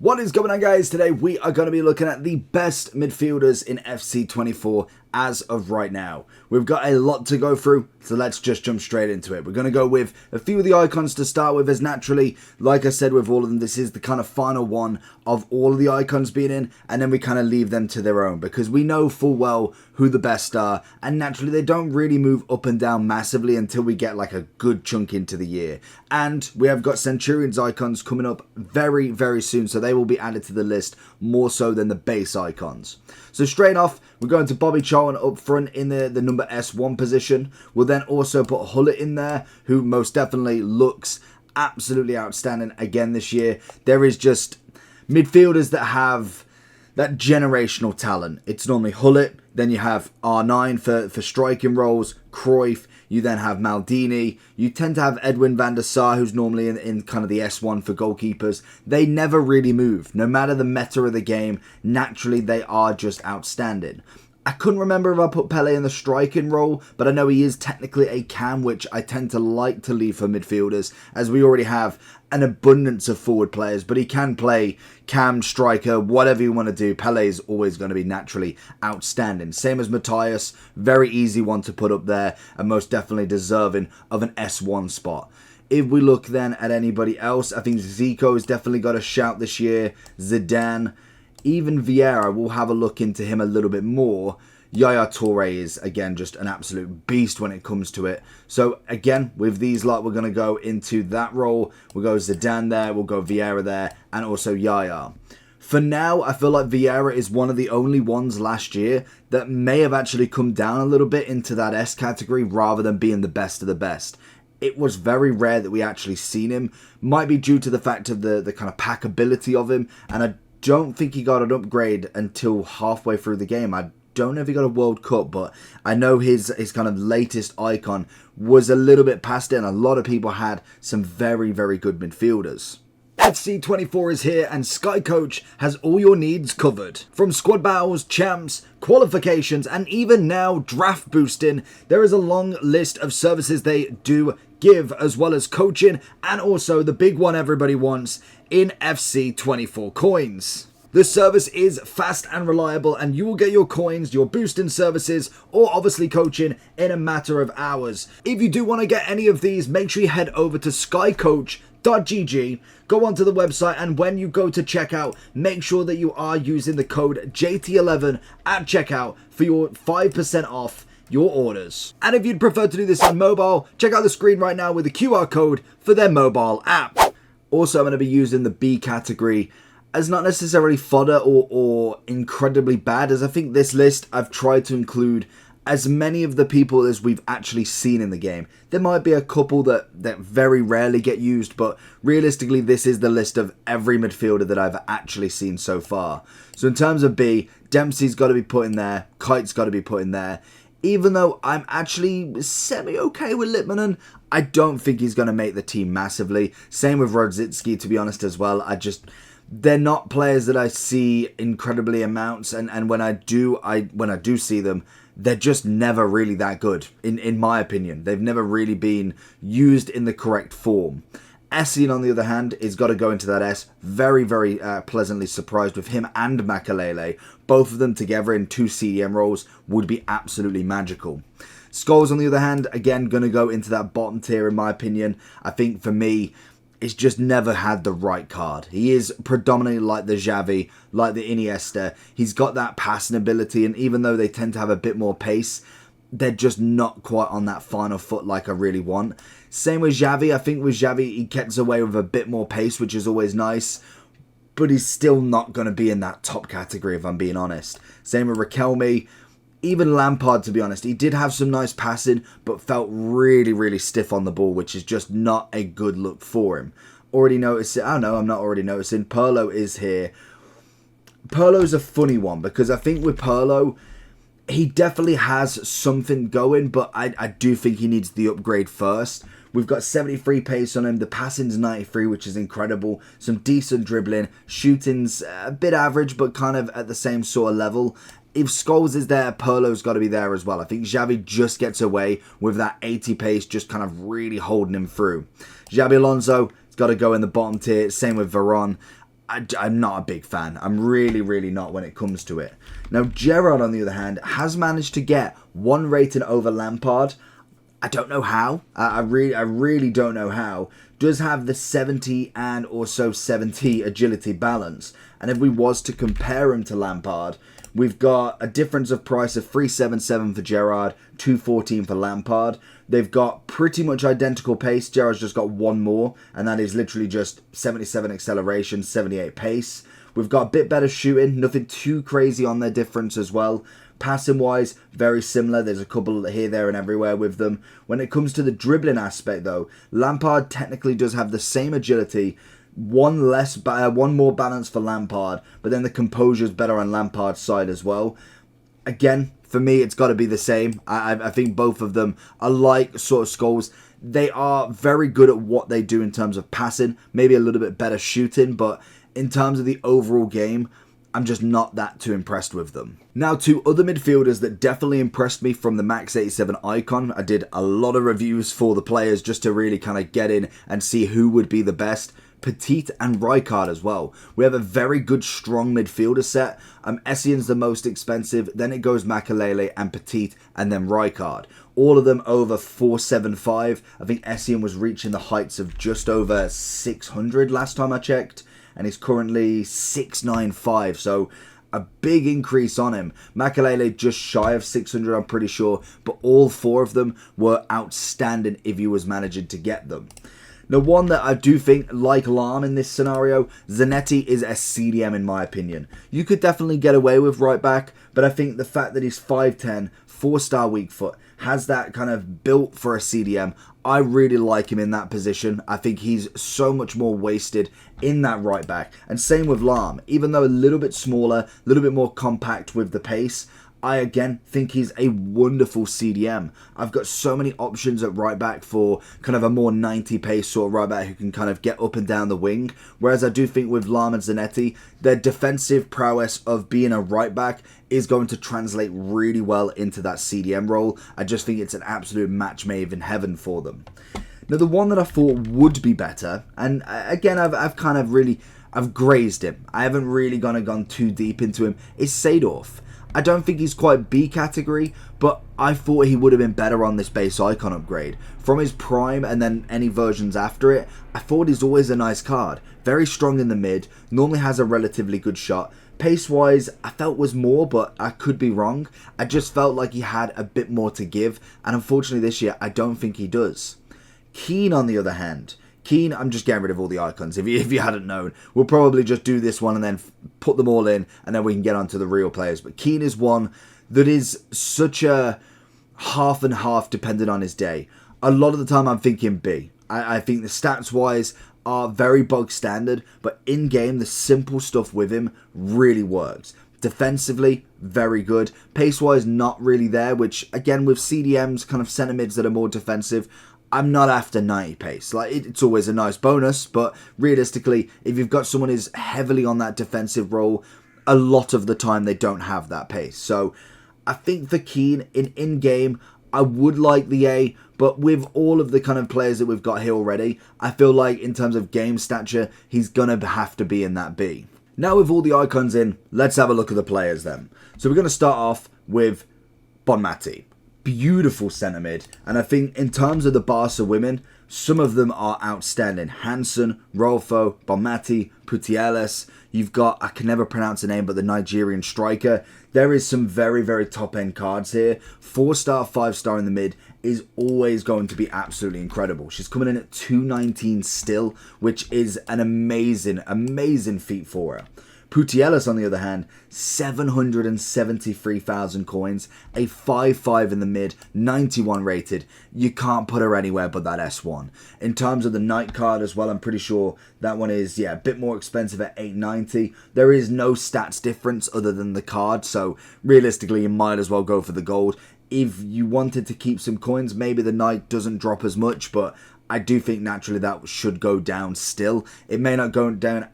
What is going on, guys? Today we are going to be looking at the best midfielders in FC24 as of right now. We've got a lot to go through, so let's just jump straight into it. We're going to go with a few of the icons to start with, as naturally, like I said with all of them, this is the kind of final one of all of the icons being in, and then we kind of leave them to their own, because we know full well who the best are, and naturally they don't really move up and down massively until we get like a good chunk into the year. And we have got Centurion's icons coming up very, very soon, so they will be added to the list more so than the base icons. So straight off, we're going to Bobby Charlton up front in the number S1 position. We'll then also put Hullet in there, who most definitely looks absolutely outstanding again this year. There is just midfielders that have that generational talent. It's normally Hullet, then you have R9 for striking roles, Cruyff, you then have Maldini, you tend to have Edwin van der Sar, who's normally in kind of the S1 for goalkeepers. They never really move. No matter the meta of the game, naturally they are just outstanding. I couldn't remember if I put Pele in the striking role, but I know he is technically a cam, which I tend to like to leave for midfielders, as we already have an abundance of forward players, but he can play cam, striker, whatever you want to do. Pele is always going to be naturally outstanding. Same as Matthias, very easy one to put up there, and most definitely deserving of an S1 spot. If we look then at anybody else, I think Zico has definitely got a shout this year, Zidane, even Vieira, we'll have a look into him a little bit more. Yaya Toure is, again, just an absolute beast when it comes to it. So, again, with these lot, we're going to go into that role. We'll go Zidane there, we'll go Vieira there, and also Yaya. For now, I feel like Vieira is one of the only ones last year that may have actually come down a little bit into that S category rather than being the best of the best. It was very rare that we actually seen him. Might be due to the fact of the kind of packability of him, and I don't think he got an upgrade until halfway through the game. I don't know if he got a World Cup, but I know his kind of latest icon was a little bit past it, and a lot of people had some very, very good midfielders. FC24 is here, and Sky Coach has all your needs covered. From squad battles, champs, qualifications, and even now draft boosting, there is a long list of services they do give, as well as coaching, and also the big one everybody wants in FC24 coins. This service is fast and reliable, and you will get your coins, your boosting services, or obviously coaching in a matter of hours. If you do want to get any of these, make sure you head over to skycoach.gg, go onto the website, and when you go to checkout, make sure that you are using the code JT11 at checkout for your 5% off your orders. And if you'd prefer to do this on mobile, check out the screen right now with the QR code for their mobile app. Also, I'm going to be using the B category as not necessarily fodder or incredibly bad, as I think this list I've tried to include as many of the people as we've actually seen in the game. There might be a couple that very rarely get used, but realistically this is the list of every midfielder that I've actually seen so far. So in terms of B, Dempsey's got to be put in there, Kite's got to be put in there. Even though I'm actually semi-okay with Litmanen, I don't think he's going to make the team massively. Same with Rosicky, to be honest, as well. They're not players that I see incredibly amounts, and when I do see them, they're just never really that good, in my opinion. They've never really been used in the correct form. Essien, on the other hand, is got to go into that S. Very, very pleasantly surprised with him and Makalele. Both of them together in 2 CDM roles would be absolutely magical. Scholes, on the other hand, again, going to go into that bottom tier, in my opinion. I think, for me, it's just never had the right card. He is predominantly like the Xavi, like the Iniesta. He's got that passing ability, and even though they tend to have a bit more pace, they're just not quite on that final foot like I really want. Same with Xavi. I think with Xavi, he gets away with a bit more pace, which is always nice, but he's still not going to be in that top category, if I'm being honest. Same with Riquelme. Even Lampard, to be honest, he did have some nice passing, but felt really, really stiff on the ball, which is just not a good look for him. Already noticed it. Oh no, I'm not already noticing. Pirlo is here. Pirlo's a funny one, because I think with Pirlo, he definitely has something going, but I do think he needs the upgrade first. We've got 73 pace on him. The passing's 93, which is incredible. Some decent dribbling. Shooting's a bit average, but kind of at the same sort of level. If Scholes is there, Pirlo's got to be there as well. I think Xavi just gets away with that 80 pace, just kind of really holding him through. Xabi Alonso has got to go in the bottom tier. Same with Varane. I'm not a big fan. I'm really not when it comes to it. Now, Gerrard, on the other hand, has managed to get 1 rating over Lampard. I don't know how. I really don't know how. Does have the 70 and also 70 agility balance. And if we was to compare him to Lampard, we've got a difference of price of 377 for Gerrard, 214 for Lampard. They've got pretty much identical pace. Gerrard's just got 1 more, and that is literally just 77 acceleration, 78 pace. We've got a bit better shooting, nothing too crazy on their difference as well. Passing wise, very similar. There's a couple here, there and everywhere with them. When it comes to the dribbling aspect though, Lampard technically does have the same agility, one more balance for Lampard, but then the composure is better on Lampard's side as well. Again, for me, it's got to be the same. I think both of them are like sort of Scholes. They are very good at what they do in terms of passing, maybe a little bit better shooting, but in terms of the overall game, I'm just not that too impressed with them. Now, 2 other midfielders that definitely impressed me from the Max 87 icon. I did a lot of reviews for the players just to really kind of get in and see who would be the best. Petit and Rijkaard as well. We have a very good, strong midfielder set. Essien's the most expensive, then it goes Makelele and Petit, and then Rijkaard. All of them over 475. I think Essien was reaching the heights of just over 600 last time I checked, and he's currently 695, so a big increase on him. Makelele just shy of 600, I'm pretty sure, but all 4 of them were outstanding if he was managing to get them. Now, one that I do think, like Lahm in this scenario, Zanetti is a CDM in my opinion. You could definitely get away with right back, but I think the fact that he's 5'10", 4-star weak foot, has that kind of built for a CDM, I really like him in that position. I think he's so much more wasted in that right back. And same with Lahm, even though a little bit smaller, a little bit more compact with the pace, I again think he's a wonderful CDM. I've got so many options at right back for kind of a more 90 pace sort of right back who can kind of get up and down the wing. Whereas I do think with Lahm and Zanetti, their defensive prowess of being a right back is going to translate really well into that CDM role. I just think it's an absolute match made in heaven for them. Now, the one that I thought would be better, and again, I've grazed him. I haven't really gone too deep into him, is Seedorf. I don't think he's quite B category, but I thought he would have been better on this base icon upgrade. From his prime and then any versions after it, I thought he's always a nice card. Very strong in the mid, normally has a relatively good shot. Pace-wise, I felt was more, but I could be wrong. I just felt like he had a bit more to give, and unfortunately this year, I don't think he does. Keane, on the other hand. Keane, I'm just getting rid of all the icons. If you hadn't known, we'll probably just do this one and then put them all in, and then we can get on to the real players. But Keane is one that is such a half and half dependent on his day. A lot of the time I'm thinking B. I think the stats-wise are very bog standard, but in-game, the simple stuff with him really works. Defensively, very good. Pace-wise, not really there, which, again, with CDMs, kind of centre mids that are more defensive, I'm not after 90 pace. Like, it's always a nice bonus, but realistically, if you've got someone who's heavily on that defensive role, a lot of the time they don't have that pace. So I think for Keane, in-game, I would like the A, but with all of the kind of players that we've got here already, I feel like in terms of game stature, he's going to have to be in that B. Now with all the icons in, let's have a look at the players then. So we're going to start off with Bonmati. Beautiful centre mid, and I think in terms of the Barca women, some of them are outstanding. Hansen, Rolfo, Bonmati, Putellas. You've got, I can never pronounce the name, but the Nigerian striker. There is some very, very top-end cards here. 4-star, 5-star in the mid is always going to be absolutely incredible. She's coming in at 219 still, which is an amazing, amazing feat for her. Putellas, on the other hand, 773,000 coins, a 5.5 in the mid, 91 rated. You can't put her anywhere but that S1. In terms of the night card as well, I'm pretty sure that one is, a bit more expensive at 890. There is no stats difference other than the card, so realistically, you might as well go for the gold. If you wanted to keep some coins, maybe the night doesn't drop as much, but I do think naturally that should go down still. It may not go down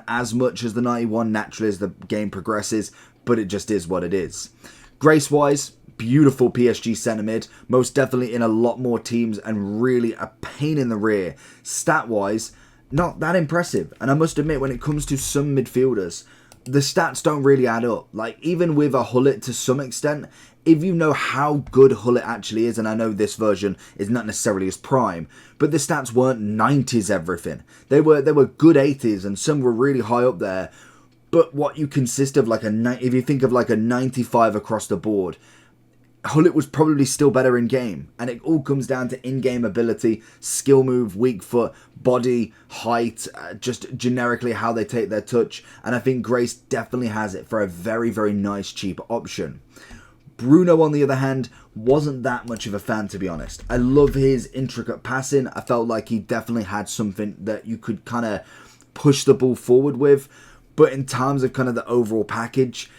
as much as the 91 naturally as the game progresses, but it just is what it is. Grace-wise, beautiful PSG centre mid, most definitely in a lot more teams and really a pain in the rear. Stat-wise, not that impressive. And I must admit, when it comes to some midfielders, the stats don't really add up. Like, even with a Hullet to some extent, if you know how good Hullet actually is, and I know this version is not necessarily as prime, but the stats weren't 90s everything. They were good 80s, and some were really high up there. But what you consist of, like if you think of like a 95 across the board, Hullet was probably still better in game, and it all comes down to in-game ability, skill move, weak foot, body, height, just generically how they take their touch, and I think Grace definitely has it for a very, very nice cheap option. Bruno, on the other hand, wasn't that much of a fan, to be honest. I love his intricate passing. I felt like he definitely had something that you could kind of push the ball forward with, but in terms of kind of the overall package,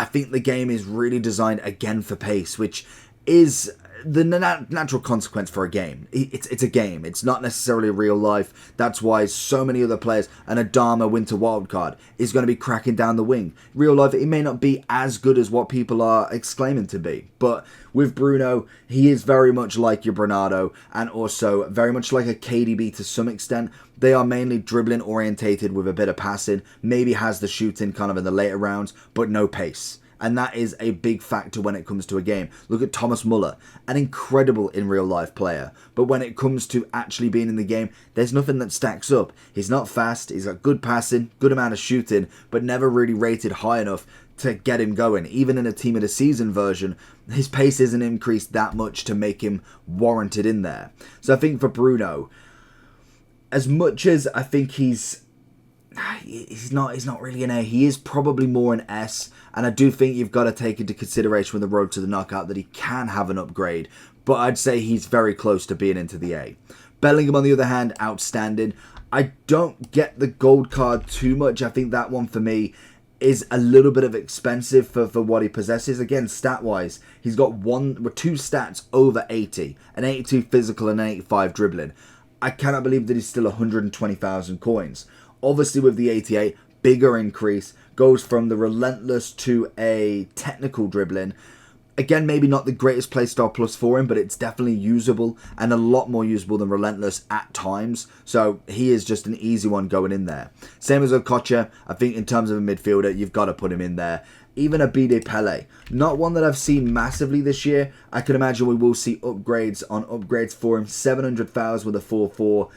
I think the game is really designed again for pace, which is the natural consequence for a game. It's a game. It's not necessarily real life. That's why so many other players, an Adama Winter Wildcard, is going to be cracking down the wing. Real life, it may not be as good as what people are exclaiming to be. But with Bruno, he is very much like your Bernardo, and also very much like a KDB to some extent. They are mainly dribbling orientated with a bit of passing, maybe has the shooting kind of in the later rounds, but no pace. And that is a big factor when it comes to a game. Look at Thomas Muller, an incredible in real life player. But when it comes to actually being in the game, there's nothing that stacks up. He's not fast, he's got good passing, good amount of shooting, but never really rated high enough to get him going. Even in a team of the season version, his pace isn't increased that much to make him warranted in there. So I think for Bruno, as much as I think he's not really an A. He is probably more an S, and I do think you've got to take into consideration with the road to the knockout that he can have an upgrade, but I'd say he's very close to being into the A. Bellingham, on the other hand, outstanding. I don't get the gold card too much. I think that one for me is a little bit of expensive for what he possesses. Again, stat-wise, he's got two stats over 80, an 82 physical and an 85 dribbling. I cannot believe that he's still 120,000 coins. Obviously, with the 88, bigger increase, goes from the relentless to a technical dribbling. Again, maybe not the greatest playstyle plus for him, but it's definitely usable and a lot more usable than relentless at times. So he is just an easy one going in there. Same as Okocha. I think in terms of a midfielder, you've got to put him in there. Even a Bide Pele. Not one that I've seen massively this year. I can imagine we will see upgrades on upgrades for him. 700,000 with a 4-4.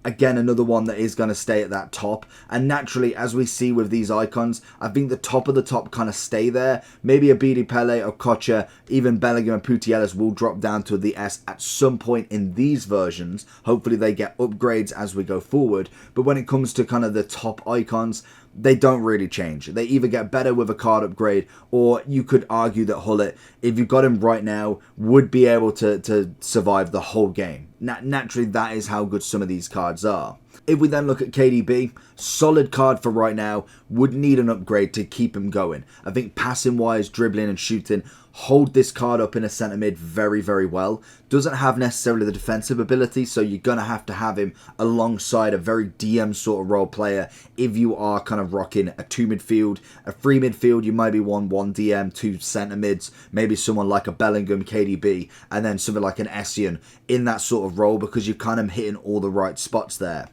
Again, another one that is going to stay at that top. And naturally, as we see with these icons, I think the top of the top kind of stay there. Maybe a Bide Pele, Okocha, even Bellingham and Putellas will drop down to the S at some point in these versions. Hopefully they get upgrades as we go forward. But when it comes to kind of the top icons, they don't really change. They either get better with a card upgrade, or you could argue that Hullet, if you got him right now, would be able to survive the whole game. Naturally, that is how good some of these cards are. If we then look at KDB, solid card for right now, would need an upgrade to keep him going. I think passing wise, dribbling and shooting, hold this card up in a centre mid very, very well. Doesn't have necessarily the defensive ability, so you're going to have him alongside a very DM sort of role player if you are kind of rocking a 2 midfield. A 3 midfield, you might be one DM, 2 centre mids, maybe someone like a Bellingham, KDB, and then something like an Essien in that sort of role, because you're kind of hitting all the right spots there.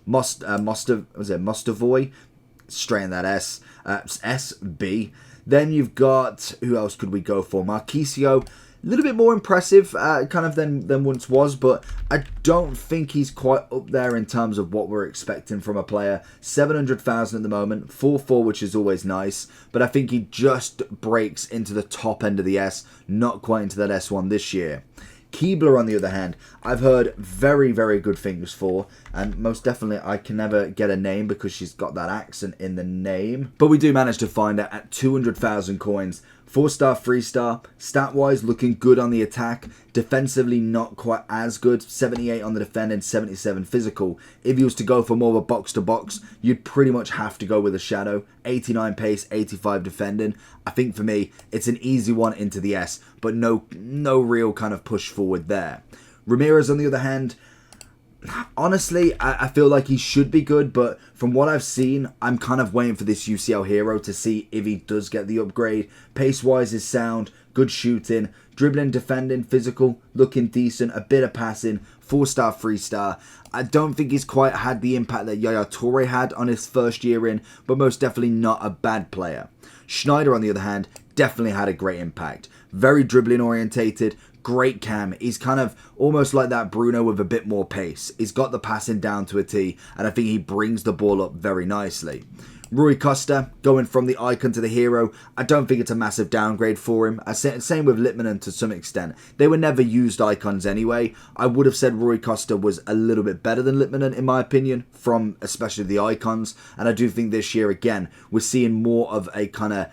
Mustavoy, straight in that S, SB. Then you've got, who else could we go for? Marquisio, a little bit more impressive kind of than once was, but I don't think he's quite up there in terms of what we're expecting from a player. 700,000 at the moment, 4-4, which is always nice, but I think he just breaks into the top end of the S, not quite into that S1 this year. Keebler, on the other hand, I've heard very, very good things for, and most definitely I can never get a name because she's got that accent in the name. But we do manage to find her at 200,000 coins. 4-star, 3-star, stat-wise looking good on the attack, defensively not quite as good, 78 on the defending, 77 physical. If you was to go for more of a box-to-box, you'd pretty much have to go with a Shadow, 89 pace, 85 defending. I think for me, it's an easy one into the S, but no real kind of push forward there. Ramirez, on the other hand, Honestly, I feel like he should be good, but from what I've seen, I'm kind of waiting for this UCL hero to see if he does get the upgrade. Pace-wise is sound, good shooting, dribbling, defending, physical, looking decent, a bit of passing, 4-star, 3-star. I don't think he's quite had the impact that Yaya Toure had on his first year in, but most definitely not a bad player. Schneider, on the other hand, definitely had a great impact. Very dribbling orientated, great cam. He's kind of almost like that Bruno with a bit more pace. He's got the passing down to a T, and I think he brings the ball up very nicely. Rui Costa, going from the icon to the hero, I don't think it's a massive downgrade for him. Same with Littmanen to some extent. They were never used icons anyway. I would have said Rui Costa was a little bit better than Littmanen in my opinion, from especially the icons. And I do think this year, again, we're seeing more of a kind of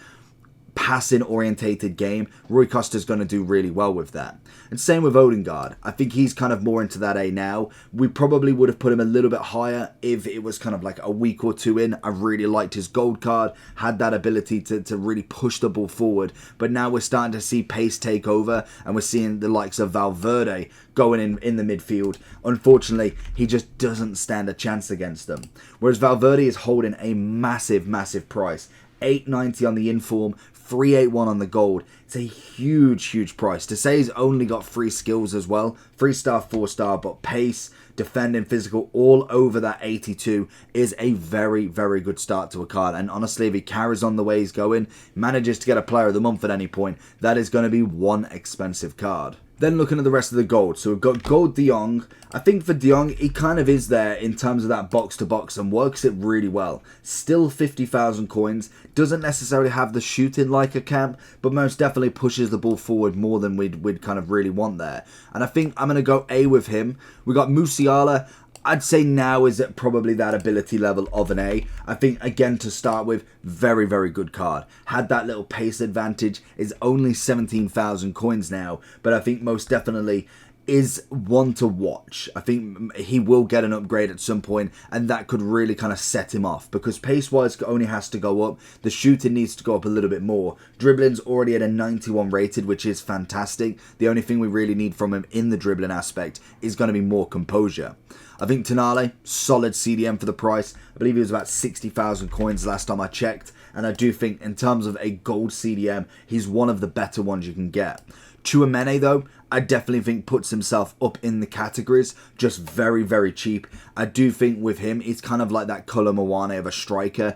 passing orientated game. Rui Costa's going to do really well with that. And same with Odegaard. I think he's kind of more into that A now. We probably would have put him a little bit higher if it was kind of like a week or two in. I really liked his gold card, had that ability to really push the ball forward. But now we're starting to see pace take over, and we're seeing the likes of Valverde going in the midfield. Unfortunately, he just doesn't stand a chance against them. Whereas Valverde is holding a massive, massive price. 890 on the inform, 381 on the gold. It's a huge price. To say he's only got 3 skills as well, 3-star, 4-star, but pace, defending, physical, all over that 82 is a very good start to a card. And honestly, if he carries on the way he's going, manages to get a player of the month at any point, that is going to be one expensive card. Then looking at the rest of the gold. So we've got gold De Jong. I think for De Jong, he kind of is there in terms of that box to box and works it really well. Still 50,000 coins. Doesn't necessarily have the shooting like a Cam, but most definitely pushes the ball forward more than we'd kind of really want there. And I think I'm going to go A with him. We got Musiala. I'd say now is at probably that ability level of an A. I think, again, to start with, very good card. Had that little pace advantage, is only 17,000 coins now, but I think most definitely is one to watch. I think he will get an upgrade at some point, and that could really kind of set him off, because pace-wise only has to go up. The shooting needs to go up a little bit more. Dribbling's already at a 91 rated, which is fantastic. The only thing we really need from him in the dribbling aspect is going to be more composure. I think Tonali, solid CDM for the price. I believe he was about 60,000 coins last time I checked. And I do think in terms of a gold CDM, he's one of the better ones you can get. Tchouaméni though, I definitely think puts himself up in the categories. Just very cheap. I do think with him, he's kind of like that Kolo Muani of a striker.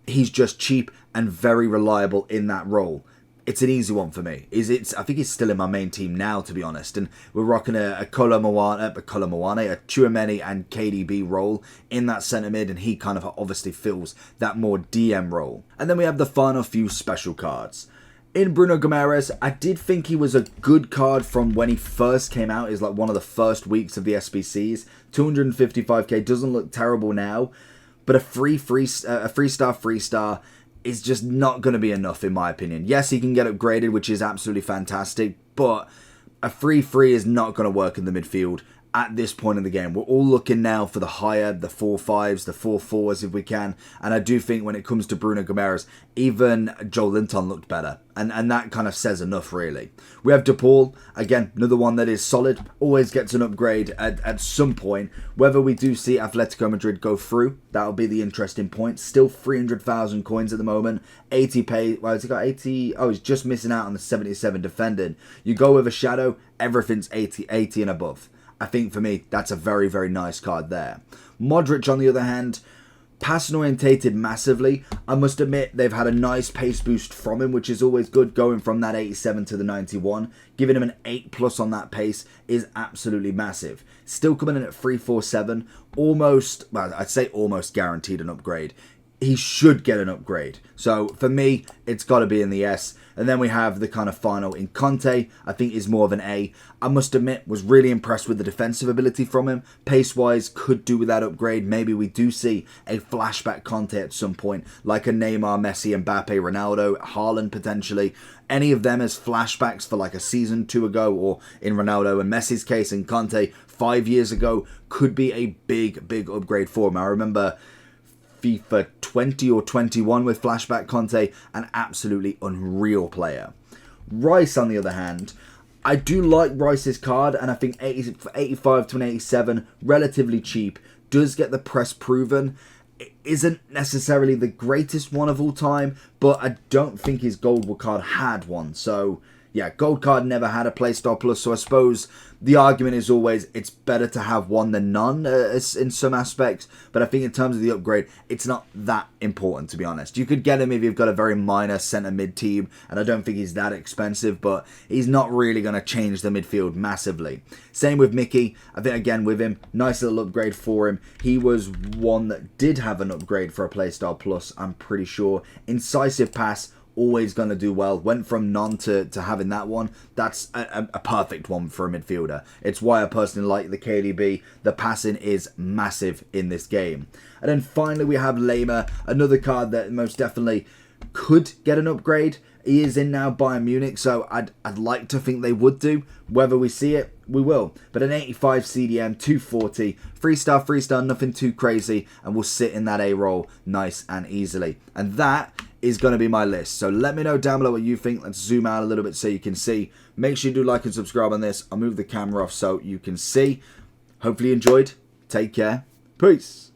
He's just cheap and very reliable in that role. It's an easy one for me. I think he's still in my main team now, to be honest. And we're rocking a Kolo Muani, a Tchouaméni and KDB role in that centre mid, and he kind of obviously fills that more DM role. And then we have the final few special cards. In Bruno Guimaraes, I did think he was a good card from when he first came out. Is like one of the first weeks of the SBCs. 255k doesn't look terrible now, but a free star is just not going to be enough in my opinion. Yes, he can get upgraded, which is absolutely fantastic, but a free is not going to work in the midfield at this point in the game. We're all looking now for the higher, the 4-5s, the 4-4s if we can, and I do think when it comes to Bruno Guimaraes, even Joel Linton looked better, and that kind of says enough really. We have De Paul, again, another one that is solid, always gets an upgrade at some point. Whether we do see Atletico Madrid go through, that'll be the interesting point. Still 300,000 coins at the moment, 80 pay, well, has he got 80? Oh, he's just missing out on the 77 defending. You go with a shadow, everything's 80 and above. I think for me, that's a very nice card there. Modric, on the other hand, passing orientated massively. I must admit, they've had a nice pace boost from him, which is always good, going from that 87 to the 91. Giving him an 8+ on that pace is absolutely massive. Still coming in at 347, almost, well, I'd say almost guaranteed an upgrade. He should get an upgrade. So for me, it's got to be in the S. And then we have the kind of final in Conte. I think is more of an A. I must admit, was really impressed with the defensive ability from him. Pace-wise, could do with that upgrade. Maybe we do see a flashback Conte at some point, like a Neymar, Messi, Mbappe, Ronaldo, Haaland potentially. Any of them as flashbacks for like a season 2 ago, or in Ronaldo and Messi's case, and Conte 5 years ago, could be a big upgrade for him. I remember FIFA 20 or 21 with flashback Conte, an absolutely unreal player. Rice, on the other hand, I do like Rice's card, and I think 85 to an 87, relatively cheap, does get the press proven. It isn't necessarily the greatest one of all time, but I don't think his gold card had one. So yeah, gold card never had a playstyle plus, so I suppose the argument is always it's better to have one than none in some aspects, but I think in terms of the upgrade, it's not that important, to be honest. You could get him if you've got a very minor centre mid team, and I don't think he's that expensive, but he's not really going to change the midfield massively. Same with Mickey. I think, again, with him, nice little upgrade for him. He was one that did have an upgrade for a playstyle plus, I'm pretty sure. Incisive pass, always going to do well. Went from none to having that one. That's a perfect one for a midfielder. It's why I personally like the KDB. The passing is massive in this game. And then finally we have Lema, another card that most definitely could get an upgrade. He is in now Bayern Munich, so I'd like to think they would do. Whether we see it, we will. But an 85 CDM, 240, 3-star, nothing too crazy, and we'll sit in that A role nice and easily. And that is going to be my list. So let me know down below what you think. Let's zoom out a little bit so you can see. Make sure you do like and subscribe on this. I'll move the camera off so you can see. Hopefully you enjoyed. Take care. Peace.